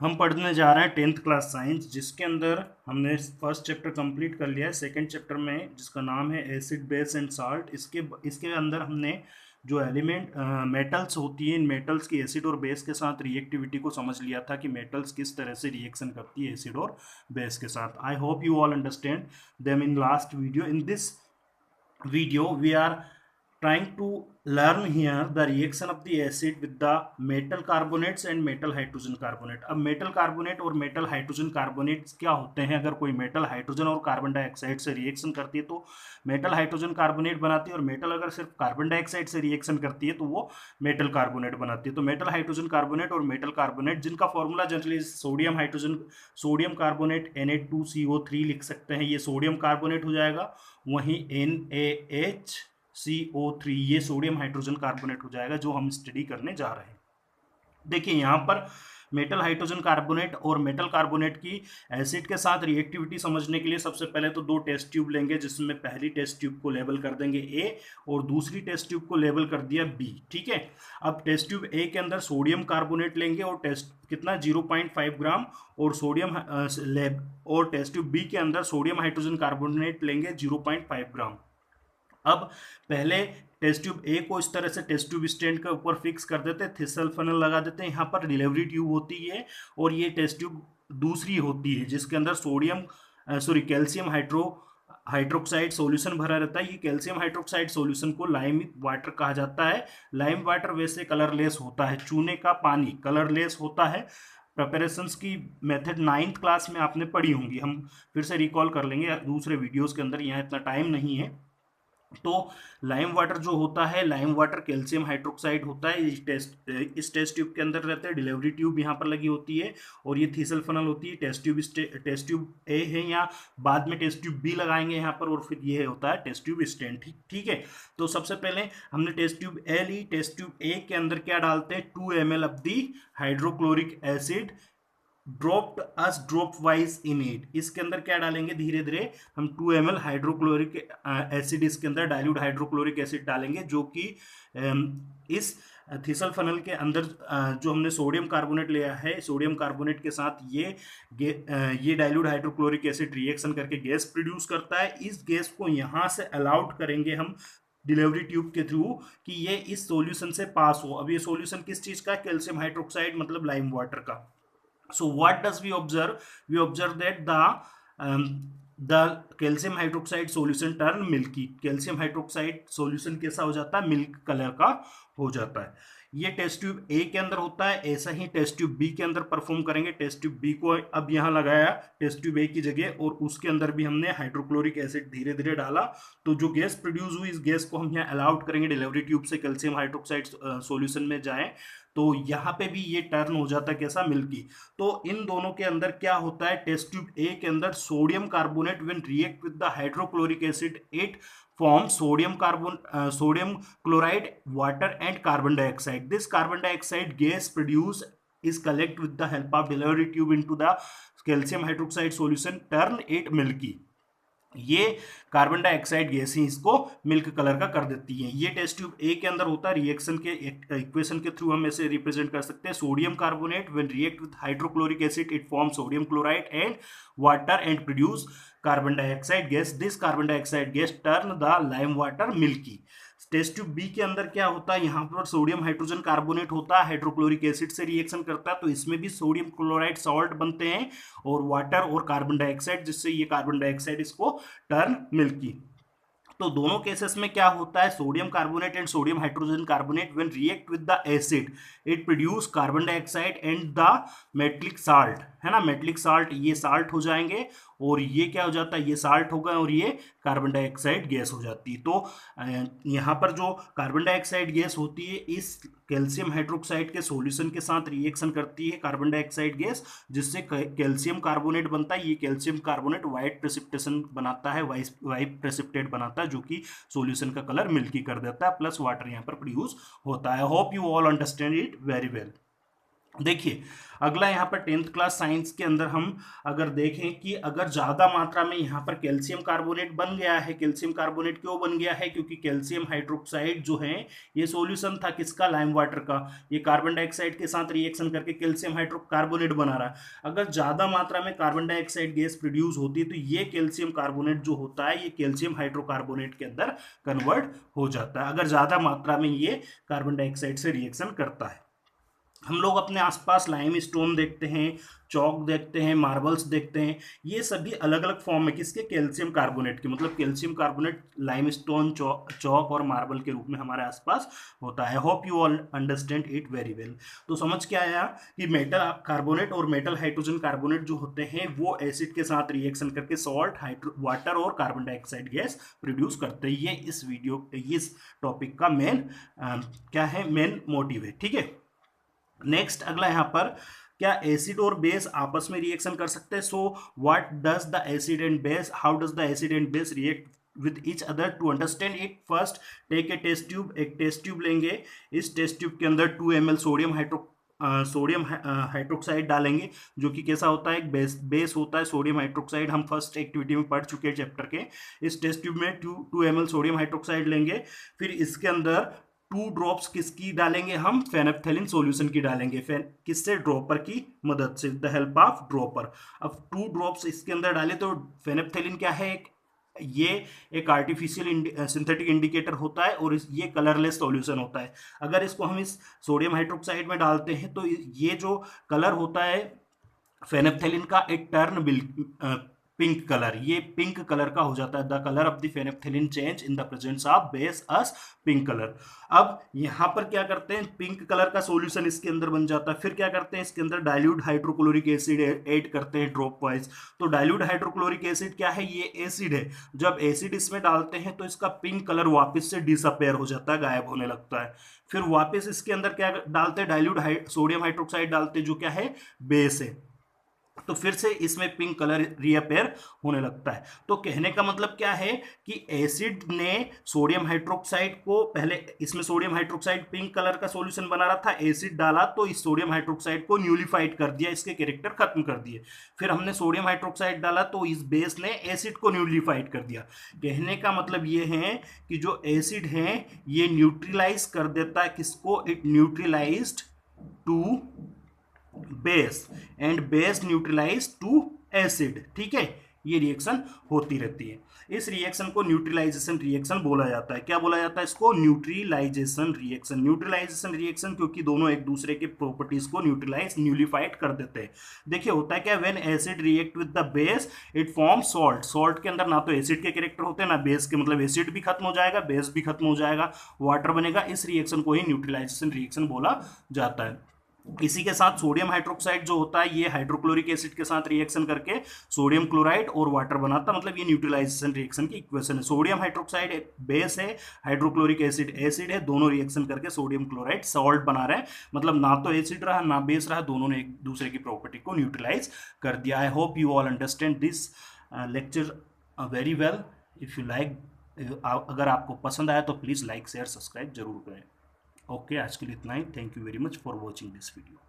हम पढ़ने जा रहे हैं 10th क्लास साइंस, जिसके अंदर हमने फर्स्ट चैप्टर कंप्लीट कर लिया है। सेकंड चैप्टर में जिसका नाम है एसिड बेस एंड साल्ट, इसके अंदर हमने जो एलिमेंट मेटल्स होती हैं, इन मेटल्स की एसिड और बेस के साथ रिएक्टिविटी को समझ लिया था कि मेटल्स किस तरह से रिएक्शन करती है एसिड और बेस के साथ। I hope you all understand them in last video. In this video we are trying to learn here the reaction of the acid with the metal carbonates and metal hydrogen carbonate। अब metal carbonate और metal hydrogen carbonate क्या होते हैं? अगर कोई metal hydrogen और carbon dioxide से reaction करती है तो metal हाइड्रोजन कार्बोनेट बनाती है, और metal अगर सिर्फ कार्बन डाइऑक्साइड से रिएक्शन करती है तो वो metal कार्बोनेट बनाती है। तो metal हाइड्रोजन कार्बोनेट और metal कार्बोनेट, जिनका formula generally sodium hydrogen sodium carbonate Na2CO3 लिख सकते हैं, ये सोडियम कार्बोनेट हो जाएगा। वहीं NaHCO3 ये सोडियम हाइड्रोजन कार्बोनेट हो जाएगा, जो हम स्टडी करने जा रहे हैं। देखिए यहाँ पर मेटल हाइड्रोजन कार्बोनेट और मेटल कार्बोनेट की एसिड के साथ रिएक्टिविटी समझने के लिए सबसे पहले तो दो टेस्ट ट्यूब लेंगे, जिसमें पहली टेस्ट ट्यूब को लेबल कर देंगे A और दूसरी टेस्ट ट्यूब को लेबल कर दिया B। ठीक है, अब टेस्ट ट्यूब A के अंदर सोडियम कार्बोनेट लेंगे और टेस्ट कितना 0.5 ग्राम, और और टेस्ट ट्यूब B के अंदर सोडियम हाइड्रोजन कार्बोनेट लेंगे 0.5 ग्राम। अब पहले टेस्ट ट्यूब ए को इस तरह से टेस्ट ट्यूब स्टैंड के ऊपर फिक्स कर देते हैं, थिसल फनल लगा देते हैं। यहाँ पर डिलीवरी ट्यूब होती है और ये टेस्ट ट्यूब दूसरी होती है जिसके अंदर कैल्शियम हाइड्रोक्साइड सॉल्यूशन भरा रहता है। ये कैल्शियम हाइड्रोक्साइड सॉल्यूशन को लाइम वाटर कहा जाता है। लाइम वाटर वैसे कलरलेस होता है, चूने का पानी कलरलेस होता है। प्रिपरेशंस की मेथड 9th क्लास में आपने पढ़ी होंगी, हम फिर से रिकॉल कर लेंगे दूसरे वीडियोस के अंदर, यहाँ इतना टाइम नहीं है। तो लाइम वाटर जो होता है, लाइम वाटर कैल्शियम हाइड्रोक्साइड होता है। इस टेस्ट ट्यूब के अंदर रहते हैं। डिलीवरी ट्यूब यहाँ पर लगी होती है और ये थीसल फनल होती है। टेस्ट ट्यूब ए है, या बाद में टेस्ट ट्यूब बी लगाएंगे यहाँ पर, और फिर ये होता है टेस्ट ट्यूब स्टैंड। ठीक है, तो सबसे पहले हमने टेस्ट ट्यूब ए ली। टेस्ट ट्यूब ए के अंदर क्या डालते हैं? 2 ml of the hydrochloric acid dropwise in it. इसके अंदर क्या डालेंगे? धीरे धीरे हम 2 ml हाइड्रोक्लोरिक एसिड इसके अंदर डाइल्यूट हाइड्रोक्लोरिक एसिड डालेंगे, जो कि इस थिसल फनल के अंदर जो हमने सोडियम कार्बोनेट लिया है, सोडियम कार्बोनेट के साथ ये डाइल्यूट हाइड्रोक्लोरिक एसिड रिएक्शन करके गैस प्रोड्यूस करता है। इस गैस को यहाँ से अलाउट करेंगे हम डिलीवरी ट्यूब के थ्रू कि ये इस सॉल्यूशन से पास हो। अब ये सॉल्यूशन किस चीज का? कैल्शियम हाइड्रोक्साइड मतलब लाइम वाटर का। So what does we observe? We observe that the calcium hydroxide solution turn milky। Calcium hydroxide solution कैसा हो जाता है? मिल्क कलर का हो जाता है। ये टेस्ट ट्यूब ए के अंदर होता है। ऐसा ही टेस्ट ट्यूब बी के अंदर परफॉर्म करेंगे। टेस्ट ट्यूब बी को अब यहाँ लगाया टेस्ट ट्यूब ए की जगह, और उसके अंदर भी हमने हाइड्रोक्लोरिक एसिड धीरे धीरे डाला। तो जो गैस प्रोड्यूस हुई, इस गैस को हम यहाँ अलाउड करेंगे डिलीवरी ट्यूब से कैल्शियम हाइड्रोक्साइड सॉल्यूशन में जाए। तो यहाँ पे भी ये टर्न हो जाता है कैसा? मिल्की। तो इन दोनों के अंदर क्या होता है? टेस्ट ट्यूब ए के अंदर sodium carbonate when react with the hydrochloric acid it form sodium chloride, water and carbon dioxide. This carbon dioxide gas produced is collect with the help of delivery tube into the calcium hydroxide solution, turn it milky। ये carbon dioxide gas ही इसको milk colour का कर देती है। ये test tube A के अंदर होता है। रिएक्शन के इक्वेशन के थ्रू हम ऐसे रिप्रेजेंट कर सकते हैं। Sodium carbonate when react with hydrochloric acid it form sodium chloride and water and produce carbon dioxide gas. This carbon dioxide gas turn the lime water milky. Test tube B के अंदर क्या होता है? यहाँ पर सोडियम हाइड्रोजन कार्बोनेट होता है, hydrochloric acid से रिएक्शन करता है, तो इसमें भी सोडियम क्लोराइड सॉल्ट बनते हैं और वाटर और कार्बन डाइऑक्साइड, जिससे ये कार्बन डाइऑक्साइड इसको टर्न मिल्की। तो दोनों केसेस में क्या होता है? Sodium carbonate and sodium hydrogen carbonate when react with the acid it produce carbon dioxide and the metallic salt, है ना, मेटलिक साल्ट। ये साल्ट हो जाएंगे और ये क्या हो जाता है? ये साल्ट हो गए और ये कार्बन डाइऑक्साइड गैस हो जाती है। तो यहाँ पर जो कार्बन डाइऑक्साइड गैस होती है, इस कैल्शियम हाइड्रोक्साइड के सॉल्यूशन के साथ रिएक्शन करती है कार्बन डाइऑक्साइड गैस, जिससे कैल्शियम कार्बोनेट बनता है। ये कैल्शियम कार्बोनेट व्हाइट प्रेसिपिटेशन बनाता है, वाइट प्रेसिपिटेट बनाता है, जो कि सॉल्यूशन का कलर मिल्की कर देता है, प्लस वाटर यहाँ पर प्रोड्यूस होता है। Hope you all understand it very well. देखिए अगला यहाँ पर 10th क्लास साइंस के अंदर हम अगर देखें कि अगर ज़्यादा मात्रा में यहाँ पर कैल्शियम कार्बोनेट बन गया है, कैल्शियम कार्बोनेट क्यों बन गया है, क्योंकि कैल्शियम हाइड्रोक्साइड जो है ये सॉल्यूशन था किसका, लाइम वाटर का, ये कार्बन डाइऑक्साइड के साथ रिएक्शन करके कैल्शियम हाइड्रोकार्बोनेट बना रहा है। अगर ज़्यादा मात्रा में कार्बन डाइऑक्साइड गैस प्रोड्यूस होती है तो ये कैल्शियम कार्बोनेट जो होता है ये कैल्शियम हाइड्रोकार्बोनेट के अंदर कन्वर्ट हो जाता है, अगर ज़्यादा मात्रा में ये कार्बन डाइऑक्साइड से रिएक्शन करता है। हम लोग अपने आसपास लाइम स्टोन देखते हैं, चौक देखते हैं, मार्बल्स देखते हैं, ये सभी अलग अलग फॉर्म में किसके, कैल्शियम कार्बोनेट के, मतलब कैल्शियम कार्बोनेट लाइम स्टोन, चौक और मार्बल के रूप में हमारे आसपास होता है। Hope you all understand it very well. तो समझ के आया कि मेटल कार्बोनेट और मेटल हाइड्रोजन कार्बोनेट जो होते हैं वो एसिड के साथ रिएक्शन करके सॉल्ट, वाटर और कार्बन डाइऑक्साइड गैस प्रोड्यूस करते हैं। ये इस टॉपिक का मेन क्या है, मेन मोटिव है, ठीक है। नेक्स्ट अगला यहाँ पर, क्या एसिड और बेस आपस में रिएक्शन कर सकते हैं? So what does the acid and base, how does the acid and base react with each other? To understand it first take a test tube. एक टेस्ट ट्यूब लेंगे, इस टेस्ट ट्यूब के अंदर 2 ml सोडियम हाइड्रोक्साइड डालेंगे, जो कि कैसा होता है, एक बेस होता है सोडियम हाइड्रोक्साइड, हम फर्स्ट एक्टिविटी में पढ़ चुके हैं चैप्टर के। इस टेस्ट ट्यूब में 2 ml सोडियम हाइड्रोक्साइड लेंगे, फिर इसके अंदर 2 ड्रॉप्स किसकी डालेंगे, हम फेनेप्थेलिन सॉल्यूशन की डालेंगे, किससे, ड्रॉपर की मदद से, द हेल्प ऑफ ड्रॉपर। अब 2 ड्रॉप्स इसके अंदर डाले तो फेनेप्थेलिन क्या है, ये एक आर्टिफिशियल सिंथेटिक इंडिकेटर होता है और ये कलरलेस सॉल्यूशन होता है। अगर इसको हम इस सोडियम हाइड्रोक्साइड में डालते हैं तो ये जो कलर होता है फेनेप्थेलिन का, एक टर्न पिंक कलर, ये पिंक कलर का हो जाता है। The colour of the phenolphthalein change in the presence of base as pink colour. अब यहाँ पर क्या करते हैं, पिंक कलर का सॉल्यूशन इसके अंदर बन जाता है। फिर क्या करते हैं, इसके अंदर डाइल्यूट हाइड्रोक्लोरिक एसिड ऐड करते हैं ड्रॉप वाइज। तो डाइल्यूट हाइड्रोक्लोरिक एसिड क्या है, ये एसिड है। जब एसिड इसमें डालते हैं तो इसका पिंक कलर वापस से डिसअपेयर हो जाता है, गायब होने लगता है। फिर वापस इसके अंदर क्या डालते हैं, डाइल्यूट सोडियम हाइड्रोक्साइड डालते हैं, जो क्या है, बेस है। तो फिर से इसमें पिंक कलर रीअपेयर होने लगता है। तो कहने का मतलब क्या है कि एसिड ने सोडियम हाइड्रोक्साइड को, पहले इसमें सोडियम हाइड्रोक्साइड पिंक कलर का सॉल्यूशन बना रहा था, एसिड डाला तो इस सोडियम हाइड्रोक्साइड को न्यूलिफाइड कर दिया, इसके कैरेक्टर खत्म कर दिए। फिर हमने सोडियम हाइड्रोक्साइड डाला तो इस बेस ने एसिड को न्यूलिफाइड कर दिया। कहने का मतलब ये है कि जो एसिड है ये न्यूट्रलाइज कर देता है किसको, it neutralized to base and base neutralize to acid, ठीक है। ये रिएक्शन होती रहती है। इस रिएक्शन को न्यूट्रलाइजेशन रिएक्शन बोला जाता है। क्या बोला जाता है इसको, न्यूट्रलाइजेशन रिएक्शन। न्यूट्रलाइजेशन रिएक्शन क्योंकि दोनों एक दूसरे के प्रॉपर्टीज को न्यूलिफाइड कर देते हैं। देखिए होता है क्या, when acid react with the base it form salt. Salt के अंदर ना तो एसिड के कैरेक्टर होते हैं ना बेस के, मतलब एसिड भी खत्म हो जाएगा, बेस भी खत्म हो जाएगा, वाटर बनेगा। इस रिएक्शन को ही न्यूट्रलाइजेशन रिएक्शन बोला जाता है। इसी के साथ सोडियम हाइड्रोक्साइड जो होता है ये हाइड्रोक्लोरिक एसिड के साथ रिएक्शन करके सोडियम क्लोराइड और वाटर बनाता है, मतलब ये न्यूट्रलाइजेशन रिएक्शन की इक्वेशन है। सोडियम हाइड्रोक्साइड बेस है, हाइड्रोक्लोरिक एसिड एसिड है, दोनों रिएक्शन करके सोडियम क्लोराइड सॉल्ट बना रहे हैं, मतलब ना तो एसिड रहा ना बेस रहा, दोनों ने एक दूसरे की प्रॉपर्टी को न्यूट्रलाइज कर दिया। I hope you all understand this lecture very well. If you like, अगर आपको पसंद आया तो प्लीज़ लाइक शेयर सब्सक्राइब जरूर करें। ओके, आज के लिए इतना ही। Thank you very much for watching this video.